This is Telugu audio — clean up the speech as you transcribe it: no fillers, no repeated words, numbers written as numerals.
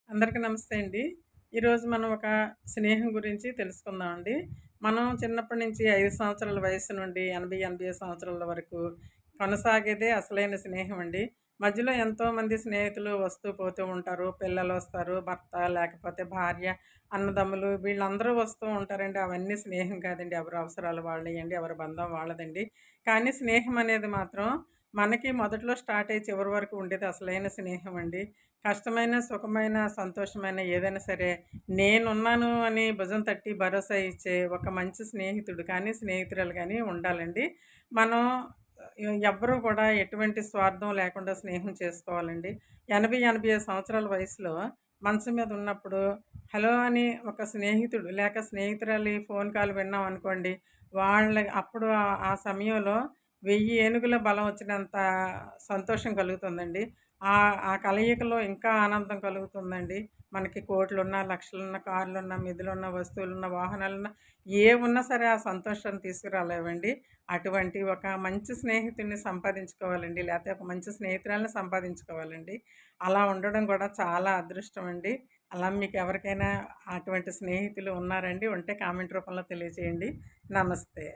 అందరికీ నమస్తే అండి. ఈరోజు మనం ఒక స్నేహం గురించి తెలుసుకుందామండి. మనం చిన్నప్పటి నుంచి 5 సంవత్సరాల వయస్సు నుండి 80, 85 సంవత్సరాల వరకు కొనసాగేదే అసలైన స్నేహం అండి. మధ్యలో ఎంతోమంది స్నేహితులు వస్తూ పోతూ ఉంటారు. పిల్లలొస్తారు, భర్త లేకపోతే భార్య, అన్నదమ్ములు వీళ్ళందరూ వస్తూ ఉంటారండి. అవన్నీ స్నేహం కాదండి. ఎవరి అవసరాలు వాళ్ళయండి. ఎవరి బంధం వాళ్ళదండి. కానీ స్నేహం అనేది మాత్రం మనకి మొదట్లో స్టార్ట్ అయ్యి చివరి వరకు ఉండేది అసలైన స్నేహం అండి. కష్టమైన, సుఖమైన, సంతోషమైన ఏదైనా సరే నేనున్నాను అని భుజం తట్టి భరోసా ఇచ్చే ఒక మంచి స్నేహితుడు కానీ, స్నేహితురాలు గానీ ఉండాలండి. మనం ఎవ్వరూ కూడా ఎటువంటి స్వార్థం లేకుండా స్నేహం చేసుకోవాలండి. 80, 85 సంవత్సరాల వయసులో మంచం మీద ఉన్నప్పుడు హలో అని ఒక స్నేహితుడు లేక స్నేహితురాలి ఫోన్ కాల్ విన్నామనుకోండి, అప్పుడు ఆ సమయంలో 1000 ఏనుగుల బలం వచ్చినంత సంతోషం కలుగుతుందండి. ఆ కలయికలో ఇంకా ఆనందం కలుగుతుందండి. మనకి కోట్లున్నా, లక్షలున్న, కార్లున్న, మిధులున్న, వస్తువులున్న, వాహనాలున్న ఏవున్నా సరే ఆ సంతోషాన్ని తీసుకురాలేవండి. అటువంటి ఒక మంచి స్నేహితుడిని సంపాదించుకోవాలండి. లేతే ఒక మంచి స్నేహితురాలిని సంపాదించుకోవాలండి. అలా ఉండడం కూడా చాలా అదృష్టం అండి. అలా మీకెవరికైనా అటువంటి స్నేహితులు ఉన్నారండి? ఉంటే కామెంట్ రూపంలో తెలియజేయండి. నమస్తే.